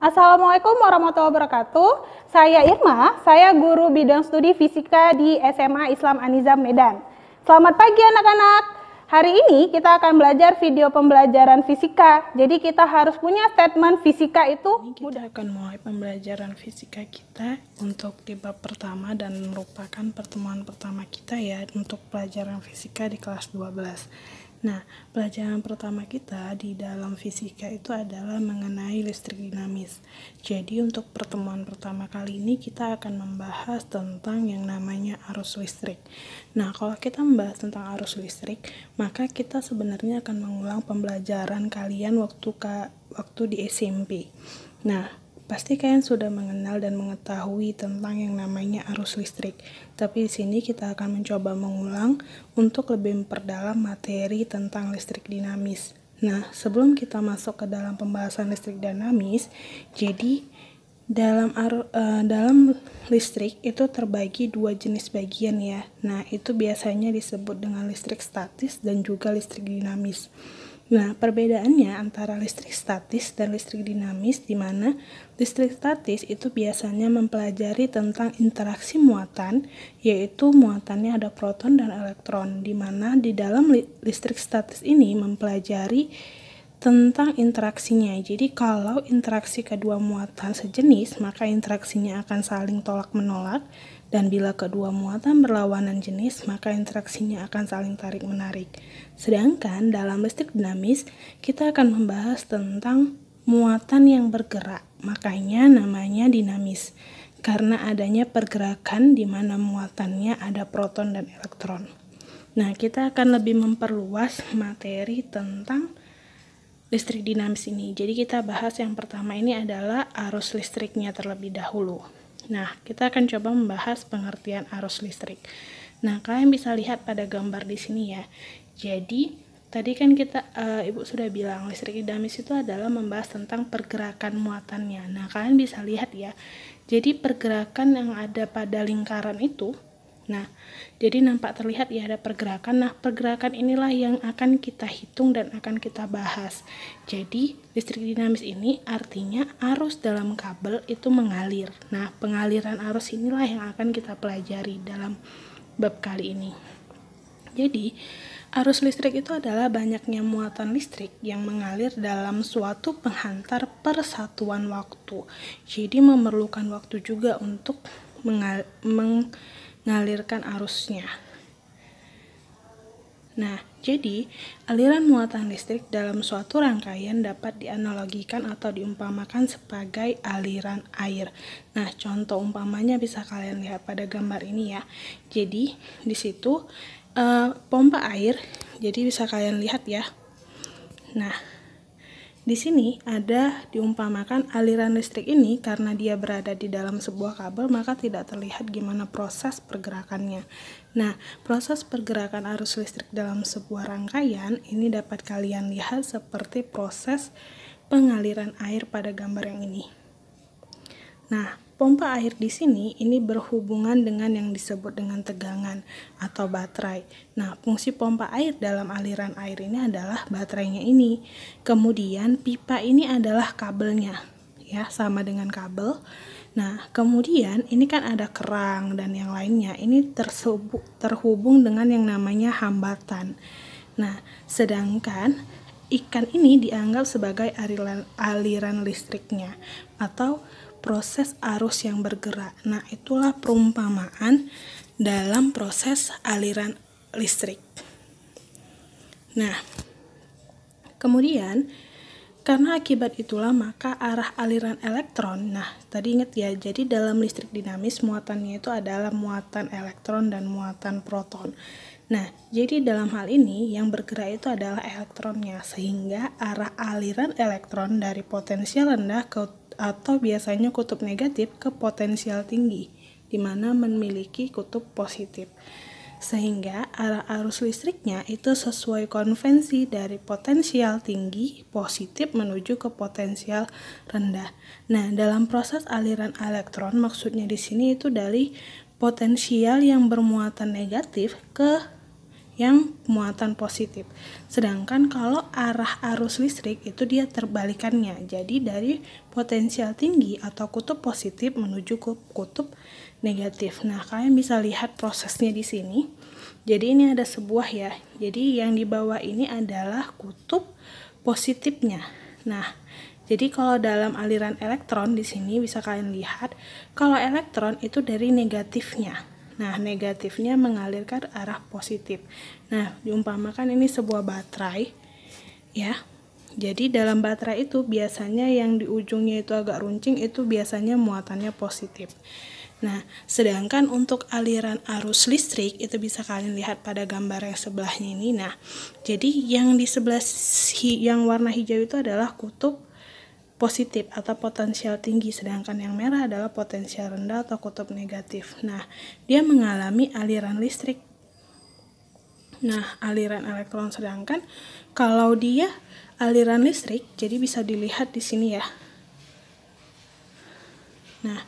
Assalamualaikum warahmatullahi wabarakatuh. Saya Irma, saya guru bidang studi fisika di SMA Islam An-Nizam Medan. Selamat pagi anak-anak. Hari ini kita akan belajar video pembelajaran fisika. Jadi kita harus punya statement fisika itu. Kita akan mulai pembelajaran fisika kita untuk di bab pertama dan merupakan pertemuan pertama kita ya untuk pelajaran fisika di kelas 12. Nah, pelajaran pertama kita di dalam fisika itu adalah mengenai listrik dinamis. Jadi untuk pertemuan pertama kali ini kita akan membahas tentang yang namanya arus listrik. Nah, kalau kita membahas tentang arus listrik, maka kita sebenarnya akan mengulang pembelajaran kalian waktu di SMP. Nah, pasti kalian sudah mengenal dan mengetahui tentang yang namanya arus listrik. Tapi di sini kita akan mencoba mengulang untuk lebih memperdalam materi tentang listrik dinamis. Nah, sebelum kita masuk ke dalam pembahasan listrik dinamis, jadi dalam listrik itu terbagi dua jenis bagian ya. Nah, itu biasanya disebut dengan listrik statis dan juga listrik dinamis. Nah, perbedaannya antara listrik statis dan listrik dinamis di mana listrik statis itu biasanya mempelajari tentang interaksi muatan, yaitu muatannya ada proton dan elektron, di mana di dalam listrik statis ini mempelajari tentang interaksinya. Jadi kalau interaksi kedua muatan sejenis, maka interaksinya akan saling tolak-menolak, dan bila kedua muatan berlawanan jenis, maka interaksinya akan saling tarik-menarik. Sedangkan dalam listrik dinamis, kita akan membahas tentang muatan yang bergerak, makanya namanya dinamis, karena adanya pergerakan di mana muatannya ada proton dan elektron. Nah, kita akan lebih memperluas materi tentang listrik dinamis ini. Jadi kita bahas yang pertama ini adalah arus listriknya terlebih dahulu. Nah, kita akan coba membahas pengertian arus listrik. Nah, kalian bisa lihat pada gambar di sini ya. Jadi, tadi kan Ibu sudah bilang listrik dinamis itu adalah membahas tentang pergerakan muatannya. Nah, kalian bisa lihat ya. Jadi, pergerakan yang ada pada lingkaran itu, nah, jadi nampak terlihat ya ada pergerakan. Nah, pergerakan inilah yang akan kita hitung dan akan kita bahas. Jadi, listrik dinamis ini artinya arus dalam kabel itu mengalir. Nah, pengaliran arus inilah yang akan kita pelajari dalam bab kali ini. Jadi, arus listrik itu adalah banyaknya muatan listrik yang mengalir dalam suatu penghantar persatuan waktu. Jadi, memerlukan waktu juga untuk mengalirkan arusnya. Nah, jadi aliran muatan listrik dalam suatu rangkaian dapat dianalogikan atau diumpamakan sebagai aliran air. Nah, contoh umpamanya bisa kalian lihat pada gambar ini ya. Jadi, di situ pompa air, jadi bisa kalian lihat ya. Nah, di sini ada diumpamakan aliran listrik ini karena dia berada di dalam sebuah kabel, maka tidak terlihat gimana proses pergerakannya. Nah, proses pergerakan arus listrik dalam sebuah rangkaian ini dapat kalian lihat seperti proses pengaliran air pada gambar yang ini. Nah, pompa air di sini ini berhubungan dengan yang disebut dengan tegangan atau baterai. Nah, fungsi pompa air dalam aliran air ini adalah baterainya ini. Kemudian pipa ini adalah kabelnya, ya, sama dengan kabel. Nah, kemudian ini kan ada kerang dan yang lainnya. Ini terhubung dengan yang namanya hambatan. Nah, sedangkan ikan ini dianggap sebagai aliran listriknya atau proses arus yang bergerak. Nah, itulah perumpamaan dalam proses aliran listrik. Nah, kemudian karena akibat itulah maka arah aliran elektron. Nah, tadi ingat ya, jadi dalam listrik dinamis muatannya itu adalah muatan elektron dan muatan proton. Nah, jadi dalam hal ini yang bergerak itu adalah elektronnya, sehingga arah aliran elektron dari potensial rendah atau biasanya kutub negatif ke potensial tinggi, di mana memiliki kutub positif. Sehingga arah arus listriknya itu sesuai konvensi dari potensial tinggi positif menuju ke potensial rendah. Nah, dalam proses aliran elektron maksudnya di sini itu dari potensial yang bermuatan negatif ke yang muatan positif. Sedangkan kalau arah arus listrik itu dia terbalikannya. Jadi dari potensial tinggi atau kutub positif menuju ke kutub negatif. Nah, kalian bisa lihat prosesnya di sini. Jadi ini ada sebuah ya. Jadi yang di bawah ini adalah kutub positifnya. Nah, jadi kalau dalam aliran elektron di sini bisa kalian lihat kalau elektron itu dari negatifnya. Nah, negatifnya mengalir ke arah positif. Nah, diumpamakan ini sebuah baterai ya. Jadi dalam baterai itu biasanya yang di ujungnya itu agak runcing itu biasanya muatannya positif. Nah, sedangkan untuk aliran arus listrik itu bisa kalian lihat pada gambar yang sebelahnya ini. Nah, jadi yang di sebelah yang warna hijau itu adalah kutub positif atau potensial tinggi, sedangkan yang merah adalah potensial rendah atau kutub negatif. Nah, dia mengalami aliran listrik. Nah, aliran elektron, sedangkan kalau dia aliran listrik, jadi bisa dilihat di sini ya. Nah,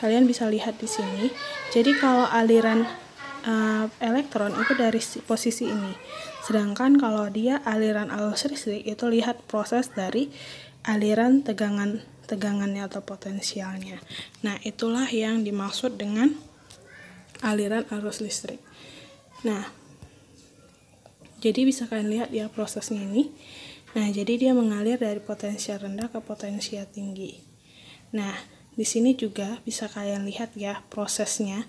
kalian bisa lihat di sini. Jadi kalau aliran elektron itu dari posisi ini, sedangkan kalau dia aliran arus listrik itu lihat proses dari aliran tegangannya atau potensialnya. Nah, itulah yang dimaksud dengan aliran arus listrik. Nah, jadi bisa kalian lihat ya prosesnya ini. Nah, jadi dia mengalir dari potensial rendah ke potensial tinggi. Nah, di sini juga bisa kalian lihat ya prosesnya.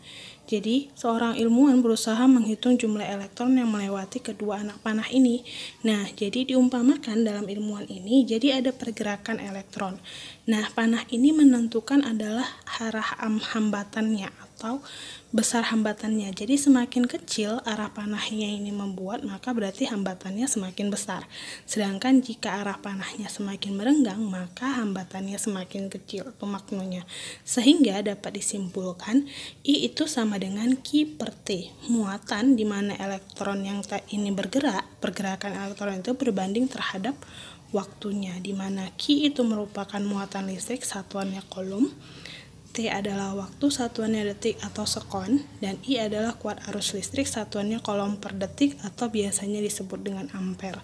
Jadi, seorang ilmuwan berusaha menghitung jumlah elektron yang melewati kedua anak panah ini. Nah, jadi diumpamakan dalam ilmuwan ini, jadi ada pergerakan elektron. Nah, panah ini menentukan adalah arah hambatannya atau besar hambatannya. Jadi semakin kecil arah panahnya ini membuat, maka berarti hambatannya semakin besar. Sedangkan jika arah panahnya semakin merenggang, maka hambatannya semakin kecil. Itu maknanya. Sehingga dapat disimpulkan I itu sama dengan Q per T. Muatan di mana elektron yang ini bergerak, pergerakan elektron itu berbanding terhadap waktunya, di mana Q itu merupakan muatan listrik, satuannya coulomb, T adalah waktu, satuannya detik atau sekon, dan I adalah kuat arus listrik, satuannya coulomb per detik atau biasanya disebut dengan ampere.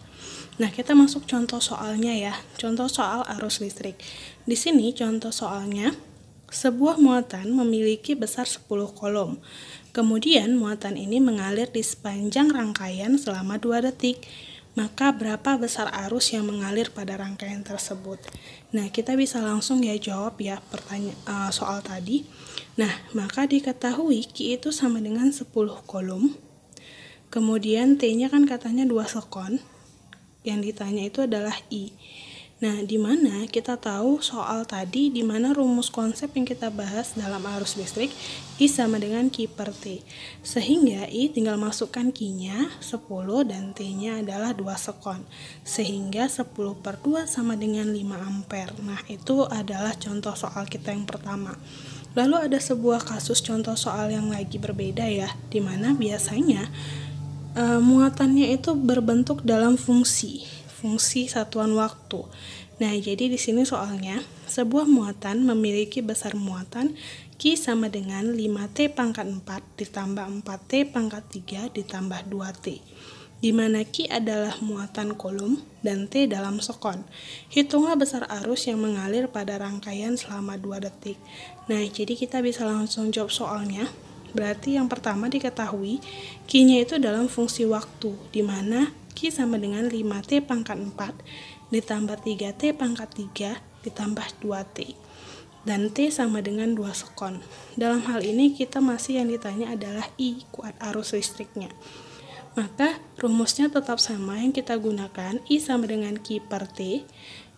Nah, kita masuk contoh soalnya ya. Contoh soal arus listrik. Di sini contoh soalnya, sebuah muatan memiliki besar 10 coulomb. Kemudian muatan ini mengalir di sepanjang rangkaian selama 2 detik. Maka berapa besar arus yang mengalir pada rangkaian tersebut? Nah, kita bisa langsung ya jawab ya soal tadi. Nah, maka diketahui Q itu sama dengan 10 coulomb. Kemudian T-nya kan katanya 2 sekon. Yang ditanya itu adalah I. Nah, di mana kita tahu soal tadi, di mana rumus konsep yang kita bahas dalam arus listrik, I sama dengan Q per T. Sehingga I tinggal masukkan Q-nya 10 dan T-nya adalah 2 sekon. Sehingga 10 per 2 sama dengan 5 ampere. Nah, itu adalah contoh soal kita yang pertama. Lalu ada sebuah kasus contoh soal yang lagi berbeda ya, di mana biasanya muatannya itu berbentuk dalam fungsi satuan waktu. Nah, jadi di sini soalnya sebuah muatan memiliki besar muatan Q sama dengan 5T pangkat 4 ditambah 4T pangkat 3 ditambah 2T. Di mana Q adalah muatan coulomb dan T dalam sekon. Hitunglah besar arus yang mengalir pada rangkaian selama 2 detik. Nah, jadi kita bisa langsung jawab soalnya. Berarti yang pertama diketahui Q-nya itu dalam fungsi waktu, di mana Q sama dengan 5T pangkat 4 ditambah 3T pangkat 3 ditambah 2T. Dan T sama dengan 2 sekon. Dalam hal ini kita masih yang ditanya adalah I, kuat arus listriknya. Maka rumusnya tetap sama yang kita gunakan, I sama dengan Q per T,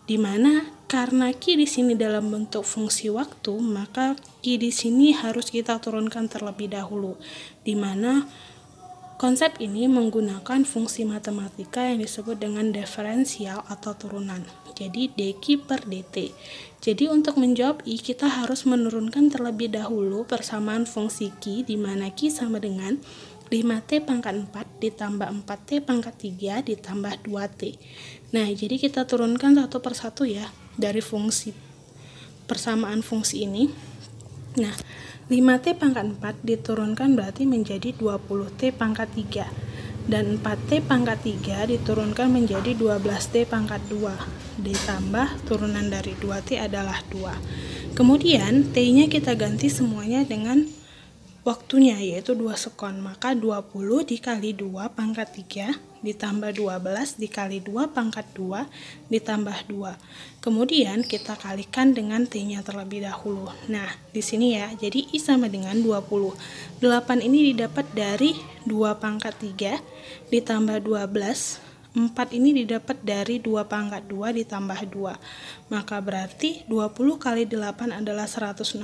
di mana karena Q di sini dalam bentuk fungsi waktu, maka Q di sini harus kita turunkan terlebih dahulu, di mana konsep ini menggunakan fungsi matematika yang disebut dengan diferensial atau turunan. Jadi dQ per dt. Jadi untuk menjawab I, kita harus menurunkan terlebih dahulu persamaan fungsi Q, di mana Q sama dengan 5T pangkat 4 ditambah 4T pangkat 3 ditambah 2T. Nah, jadi kita turunkan satu persatu ya dari fungsi persamaan fungsi ini. Nah, 5T pangkat 4 diturunkan berarti menjadi 20T pangkat 3. dan 4T pangkat 3 diturunkan menjadi 12T pangkat 2 ditambah turunan dari 2T adalah 2. Kemudian T-nya kita ganti semuanya dengan waktunya, yaitu 2 sekon. Maka 20 dikali 2 pangkat 3 ditambah 12 dikali 2 pangkat 2 ditambah 2. Kemudian kita kalikan dengan T-nya terlebih dahulu. Nah, di sini ya, jadi I sama dengan 20. 8 ini didapat dari 2 pangkat 3 ditambah 12. 4 ini didapat dari 2 pangkat 2 ditambah 2. Maka berarti 20 kali 8 adalah 160,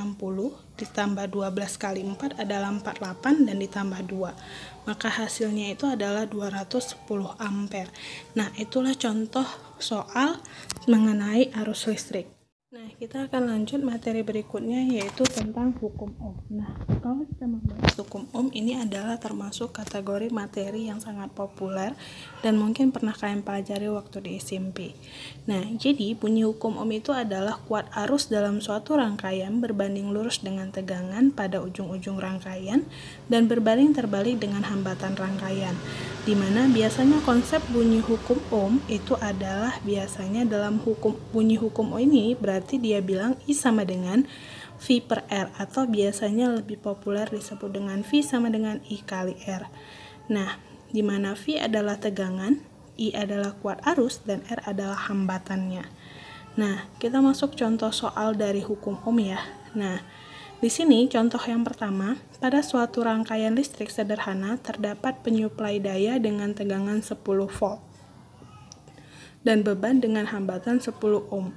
ditambah 12 kali 4 adalah 48, dan ditambah 2. Maka hasilnya itu adalah 210 ampere. Nah, itulah contoh soal mengenai arus listrik. Nah, kita akan lanjut materi berikutnya, yaitu tentang hukum Ohm. Nah, kalau kita membahas hukum Ohm, ini adalah termasuk kategori materi yang sangat populer dan mungkin pernah kalian pelajari waktu di SMP. Nah, jadi bunyi hukum Ohm itu adalah kuat arus dalam suatu rangkaian berbanding lurus dengan tegangan pada ujung-ujung rangkaian dan berbanding terbalik dengan hambatan rangkaian. Di mana biasanya konsep bunyi hukum Ohm itu adalah biasanya dalam bunyi hukum Ohm ini berarti dia bilang I sama dengan V per R, atau biasanya lebih populer disebut dengan V sama dengan I kali R. Nah, di mana V adalah tegangan, I adalah kuat arus, dan R adalah hambatannya. Nah, kita masuk contoh soal dari hukum Ohm ya. Nah, di sini contoh yang pertama, pada suatu rangkaian listrik sederhana terdapat penyuplai daya dengan tegangan 10 volt dan beban dengan hambatan 10 ohm.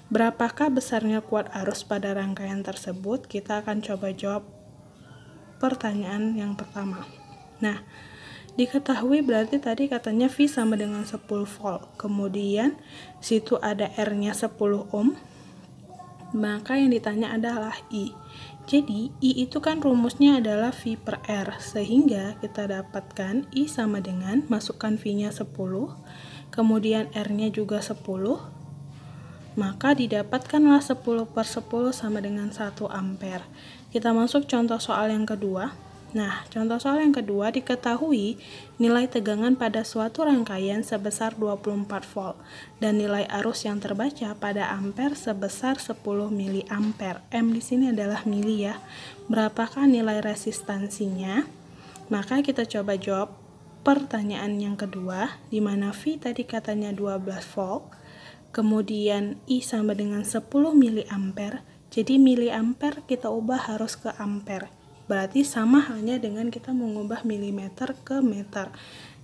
Berapakah besarnya kuat arus pada rangkaian tersebut? Kita akan coba jawab pertanyaan yang pertama. Nah, diketahui berarti tadi katanya V sama dengan 10 volt. Kemudian situ ada R-nya 10 ohm. Maka yang ditanya adalah I. Jadi I itu kan rumusnya adalah V per R, sehingga kita dapatkan I sama dengan masukkan V-nya 10, kemudian R-nya juga 10, maka didapatkanlah 10 per 10 sama dengan 1 ampere. Kita masuk contoh soal yang kedua. Nah, contoh soal yang kedua, diketahui nilai tegangan pada suatu rangkaian sebesar 24 volt dan nilai arus yang terbaca pada ampere sebesar 10 miliampere. M di sini adalah mili ya. Berapakah nilai resistansinya? Maka kita coba jawab pertanyaan yang kedua, di mana V tadi katanya 12 volt, kemudian I sama dengan 10 miliampere. Jadi miliampere kita ubah harus ke ampere. Berarti sama halnya dengan kita mengubah milimeter ke meter.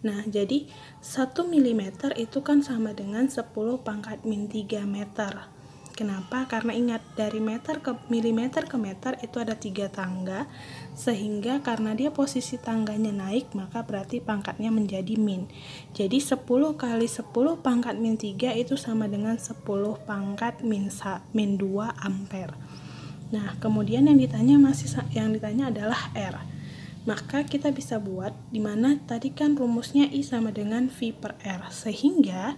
Nah, jadi 1 milimeter itu kan sama dengan 10 pangkat min 3 meter. Kenapa? Karena ingat, dari meter ke milimeter ke meter itu ada 3 tangga, sehingga karena dia posisi tangganya naik, maka berarti pangkatnya menjadi min. Jadi 10 kali 10 pangkat min 3 itu sama dengan 10 pangkat min 2 ampere. Nah, kemudian yang ditanya adalah R. Maka kita bisa buat, dimana tadi kan rumusnya I sama dengan V per R, sehingga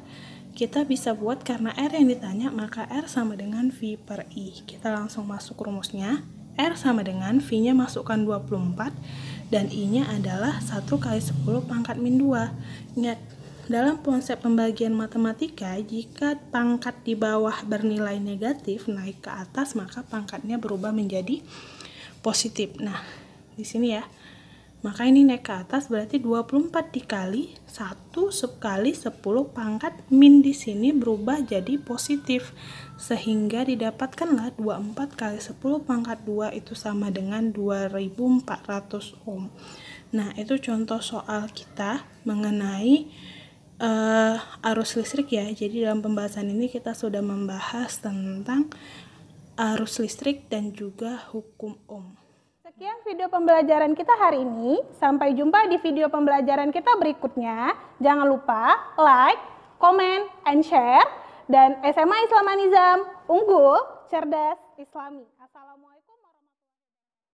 kita bisa buat karena R yang ditanya, maka R sama dengan V per I. Kita langsung masuk rumusnya. R sama dengan V-nya masukkan 24, dan I-nya adalah 1 kali 10 pangkat min 2. Ingat, dalam konsep pembagian matematika, jika pangkat di bawah bernilai negatif naik ke atas, maka pangkatnya berubah menjadi positif. Nah, di sini ya. Maka ini naik ke atas berarti 24 dikali 1 kali 10 pangkat min di sini berubah jadi positif. Sehingga didapatkanlah 24 kali 10 pangkat 2 itu sama dengan 2400 ohm. Nah, itu contoh soal kita mengenai arus listrik ya. Jadi dalam pembahasan ini kita sudah membahas tentang arus listrik dan juga hukum Ohm. Sekian video pembelajaran kita hari ini. Sampai jumpa di video pembelajaran kita berikutnya. Jangan lupa like, comment, and share. Dan SMA Islam Anizam, unggul, cerdas, Islami. Assalamualaikum.